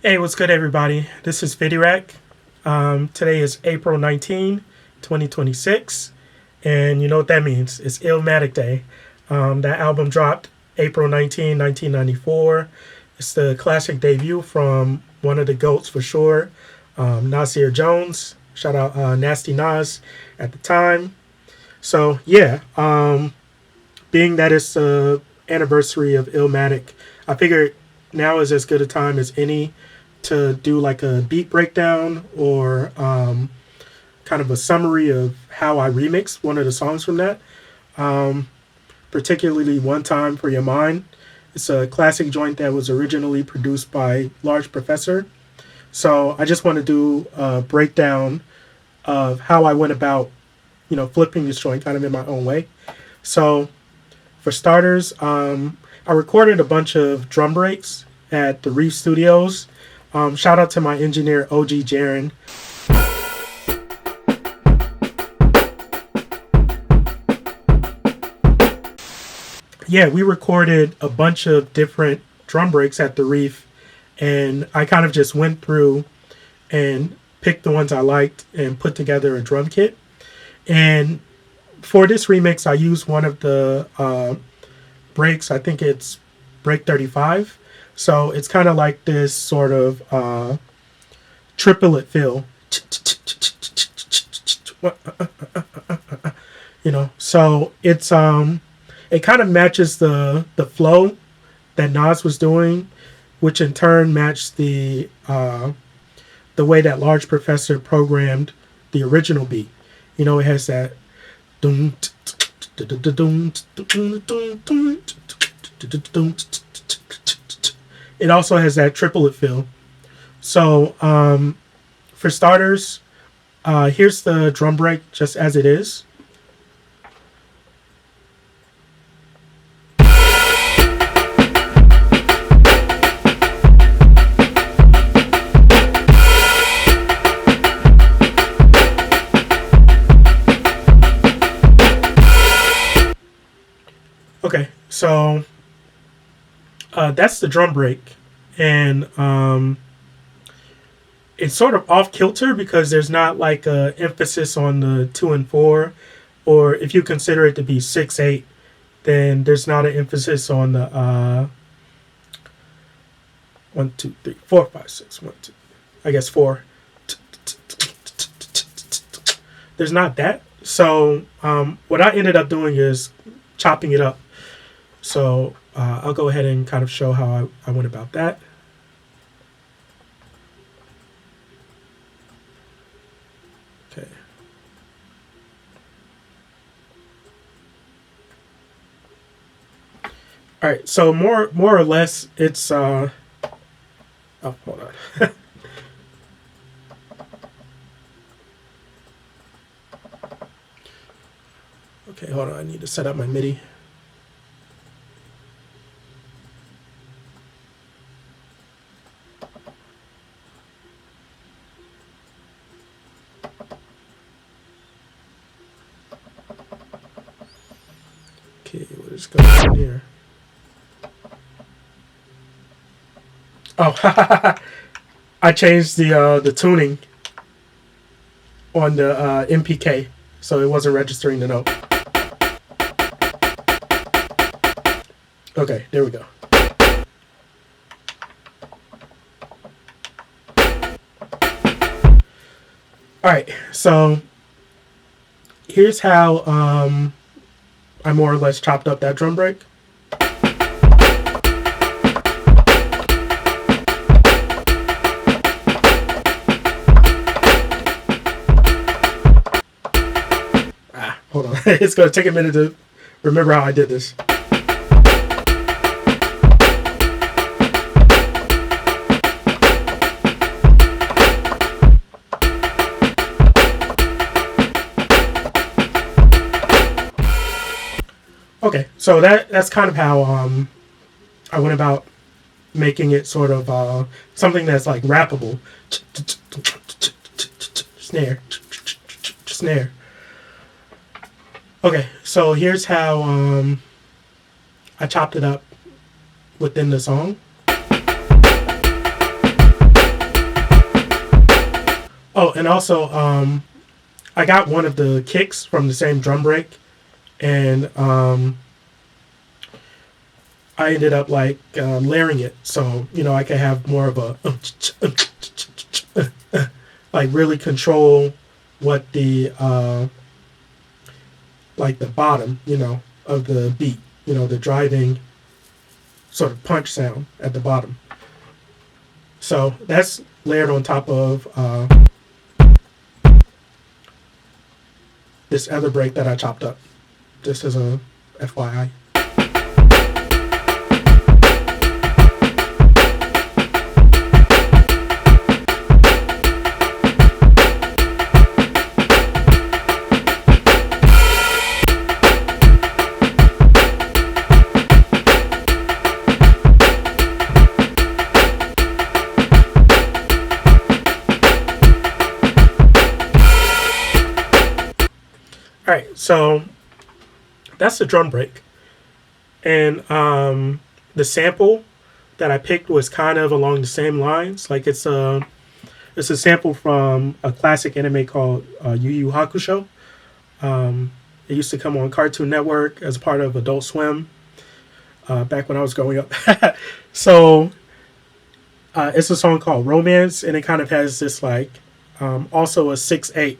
Hey, what's good, everybody? This is phdirac. Today is April 19, 2026, and you know what that means. It's Illmatic Day. That album dropped April 19, 1994. It's the classic debut from one of the GOATs for sure, Nasir Jones. Shout out Nasty Nas at the time. So, yeah, being that it's the anniversary of Illmatic, I figured now is as good a time as any to do like a beat breakdown or kind of a summary of how I remixed one of the songs from that. Particularly One Time for Your Mind. It's a classic joint that was originally produced by Large Professor. So I just want to do a breakdown of how I went about, flipping this joint kind of in my own way. So for starters, I recorded a bunch of drum breaks at the Reef Studios. Shout out to my engineer, OG Jaren. Yeah, we recorded a bunch of different drum breaks at the Reef, and I kind of just went through and picked the ones I liked and put together a drum kit. And for this remix, I used one of the breaks. I think it's break 35. So it's kind of like this sort of triplet feel. So it's it kind of matches the flow that Nas was doing, which in turn matched the way that Large Professor programmed the original beat. It has that it also has that triplet feel. So for starters, here's the drum break just as it is. Okay, so that's the drum break, and it's sort of off kilter because there's not like a emphasis on the 2 and 4, or if you consider it to be 6/8, then there's not an emphasis on the 1 2 3 4 5 6 1 2. I guess 4. There's not that. So what I ended up doing is chopping it up. So I'll go ahead and kind of show how I went about that. Okay. All right. So more or less, it's oh, hold on. Okay, hold on. I need to set up my MIDI. Okay, what is going on here? Oh, I changed the tuning on the MPK, so it wasn't registering the note. Okay, there we go. All right, so here's how I more or less chopped up that drum break. Hold on. It's going to take a minute to remember how I did this. Okay, so that's kind of how I went about making it sort of something that's like rappable. Snare. Snare. Okay, so here's how I chopped it up within the song. Oh, and also, I got one of the kicks from the same drum break, and I ended up like layering it, so I can have more of a like really control what the like the bottom, of the beat, the driving sort of punch sound at the bottom. So that's layered on top of this other break that I chopped up. Just as a FYI. All right, so that's the drum break, and the sample that I picked was kind of along the same lines. Like it's a sample from a classic anime called Yu Yu Hakusho. It used to come on Cartoon Network as part of Adult Swim back when I was growing up. So it's a song called Romance, and it kind of has this like also a 6/8.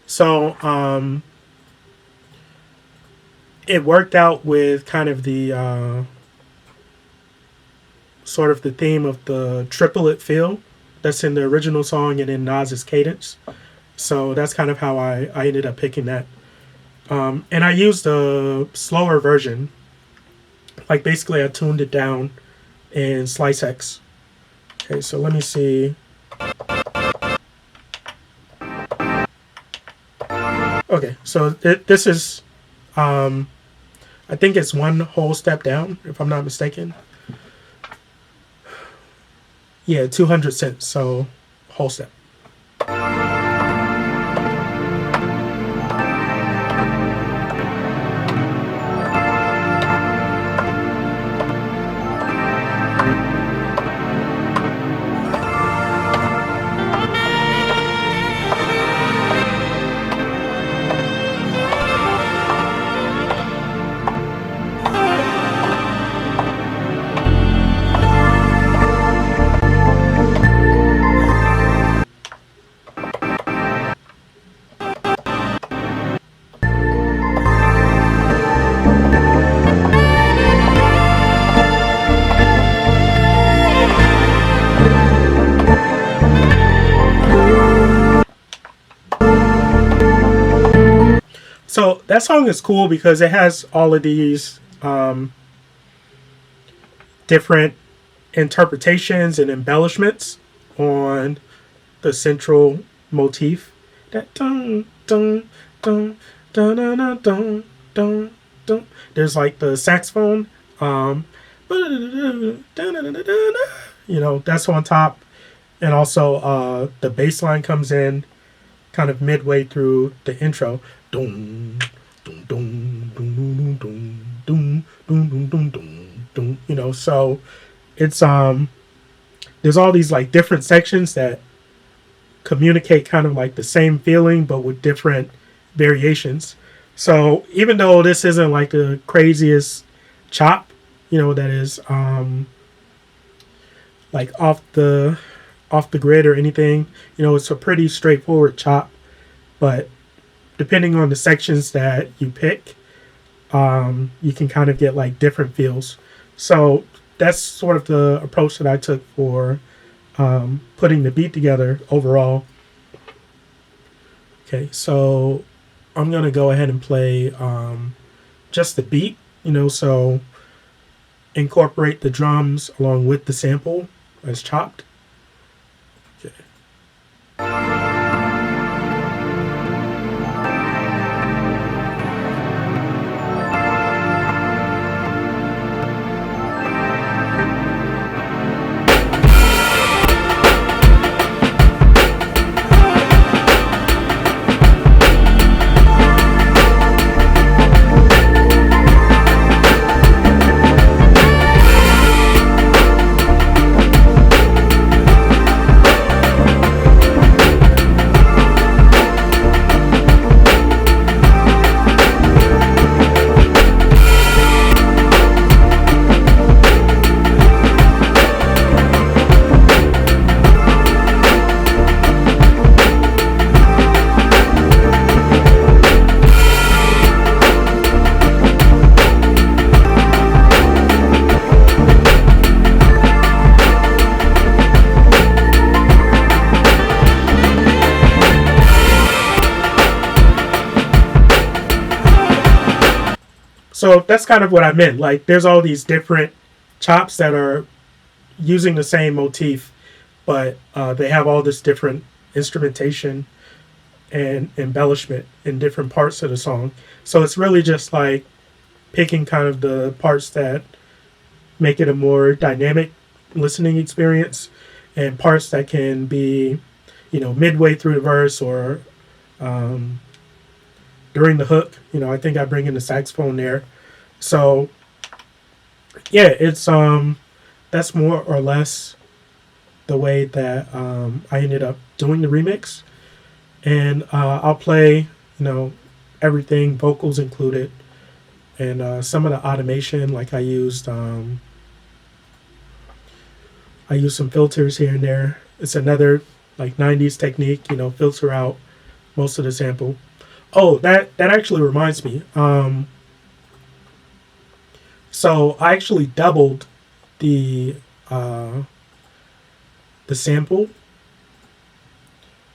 So it worked out with kind of the sort of the theme of the triplet feel that's in the original song and in Nas's cadence. So that's kind of how I ended up picking that. And I used a slower version. Like basically I tuned it down in Slice X. Okay, so let me see. Okay, so this is, I think it's one whole step down, if I'm not mistaken. Yeah, 200 cents, so whole step. So that song is cool because it has all of these different interpretations and embellishments on the central motif. That dun dun dun dun dun dun dun dun dun. There's like the saxophone, that's on top, and also the bass line comes in kind of midway through the intro. Dun, dun, dun, dun, dun, dun, dun, dun, dun, dun, dun, dun, so it's there's all these like different sections that communicate kind of like the same feeling but with different variations. So even though this isn't like the craziest chop, that is like off the grid or anything, it's a pretty straightforward chop, but depending on the sections that you pick, you can kind of get like different feels. So that's sort of the approach that I took for putting the beat together overall. Okay, so I'm going to go ahead and play just the beat, so incorporate the drums along with the sample as chopped. Okay. So that's kind of what I meant. Like, there's all these different chops that are using the same motif, but they have all this different instrumentation and embellishment in different parts of the song. So it's really just like picking kind of the parts that make it a more dynamic listening experience, and parts that can be, midway through the verse or during the hook. I think I bring in the saxophone there. So yeah, it's that's more or less the way that I ended up doing the remix. And I'll play, everything, vocals included, and some of the automation. Like I used some filters here and there. It's another like 90s technique, filter out most of the sample. Oh, that actually reminds me. So I actually doubled the sample.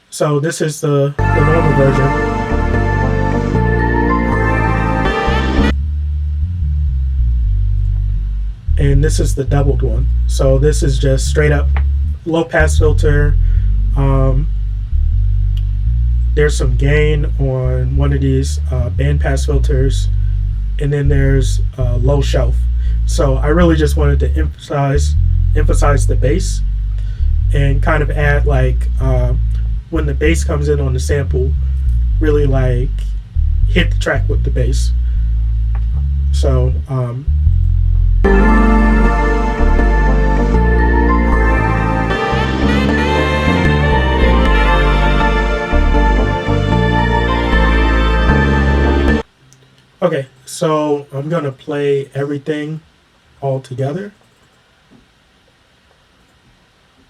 So this is the normal version. And this is the doubled one. So this is just straight up low pass filter. There's some gain on one of these band pass filters, and then there's low shelf. So I really just wanted to emphasize the bass and kind of add like when the bass comes in on the sample, really like hit the track with the bass. So okay, so I'm gonna play everything all together,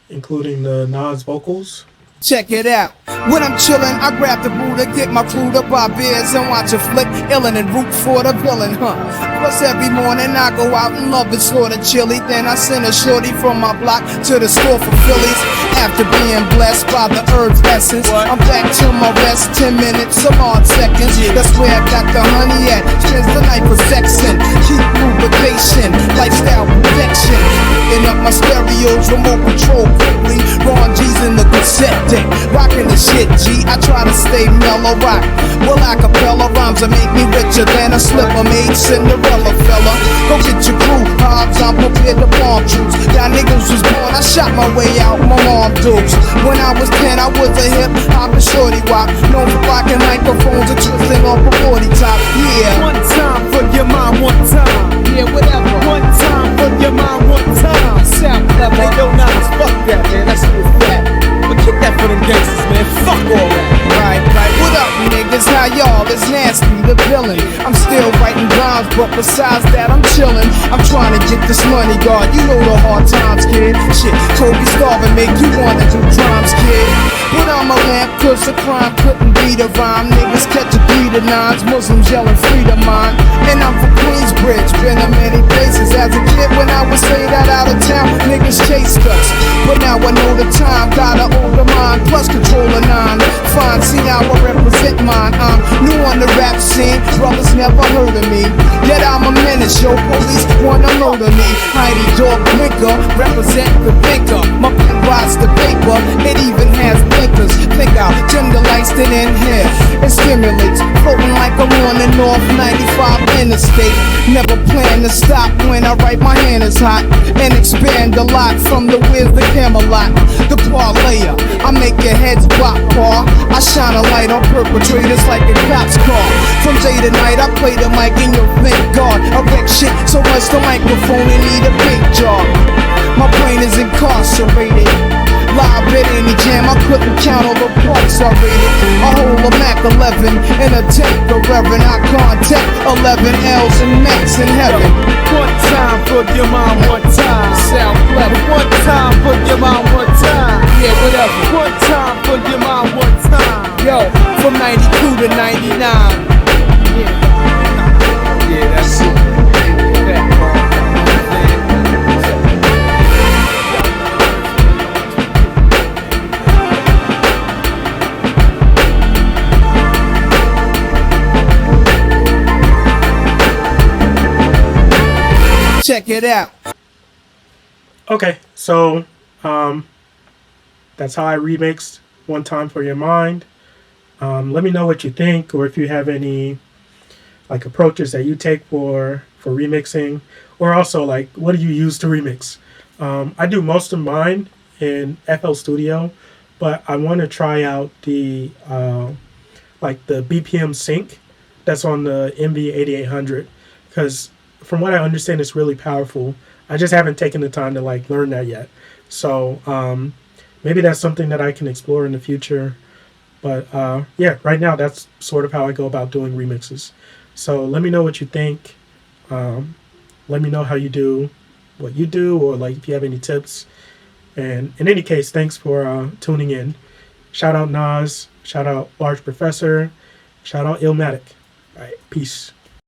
including the Nas vocals. Check it out. When I'm chillin', I grab the brew to get my crew to buy beers and watch a flick, illin' and root for the villain, Plus every morning I go out and love it, slaughter chili. Then I send a shorty from my block to the store for Phillies. After being blessed by the herb's essence, I'm back to my rest, 10 minutes, some odd seconds. That's where I got the honey at, spends the night perfection. Keep lubrication, lifestyle perfection. Picking up my stereos, remote control quickly. Ron G's in the cassette deck, rocking the shit, G. I try to stay mellow rock. Well, acapella rhymes that make me richer than a slipper made Cinderella fella. Go get your crew, Hobbs, I'm prepared to bomb troops. Y'all niggas was born, I shot my way out, my mom dukes. When I was 10, I was a hip hop and shorty wop. Known for rocking microphones and twisting off a 40 top. Yeah. One time for your mind, one time. Yeah, whatever. One time for your mind, one time. Sound clever. Hey, yo, Nas, fuck that, man. That's what's that. But kick that for them gangsters, man. Fuck all that. Right. What up, niggas? How y'all? It's Nasty, the villain. I'm still writing rhymes, but besides that, I'm chillin'. I'm trying to get this money, God. You know the hard times, kid. Shit, Toby starving make you wanna do crimes, kid. But I'm a lamp, cause the crime couldn't be the rhyme. Niggas catch a 3 to 9s, Muslims yelling free to mine. And I'm from Queensbridge, been to many places. As a kid, when I was say that out of town, niggas chased us. But now I know the time, got an older mind, plus control a 9. Fine, see now I represent mine. I'm new on the rap scene, brothers never heard of me. Yet I'm a menace, yo, police wanna murder me. Heidi Dog Blinker, represent the thinker. My pen rides the paper, it even has blinkers. Think out, dim the lights that in here. It stimulates, floating like I'm on the North 95 interstate. Never plan to stop when I write, my hand is hot. And expand a lot from the Wiz to Camelot. The parlayer, I make your heads pop, paw. I shine a light on perpetrators like a cop's car. From day to night, I play the mic and you'll thank God. I wreck shit so much the microphone and need a paint job. My brain is incarcerated. Live at any jam, I couldn't count all the parts I rated. I hold a Mac 11 and a tank of Reverend. I contact 11 L's and Max in heaven. One time for your mind, one time. Sound clever. One time for your mind, one time. Yeah, whatever. One time for your mind, one time. Yo, from 92 to 99. Yeah, that's it. Check it out. Okay, so that's how I remixed One Time for Your Mind. Let me know what you think, or if you have any like approaches that you take for remixing, or also like what do you use to remix. I do most of mine in FL Studio, but I want to try out the like the BPM sync that's on the MV8800, because from what I understand, it's really powerful. I just haven't taken the time to like learn that yet. So maybe that's something that I can explore in the future. But yeah, right now that's sort of how I go about doing remixes. So let me know what you think. Let me know how you do what you do, or like if you have any tips. And in any case, thanks for tuning in. Shout out Nas, shout out Large Professor, shout out Illmatic. All right, peace.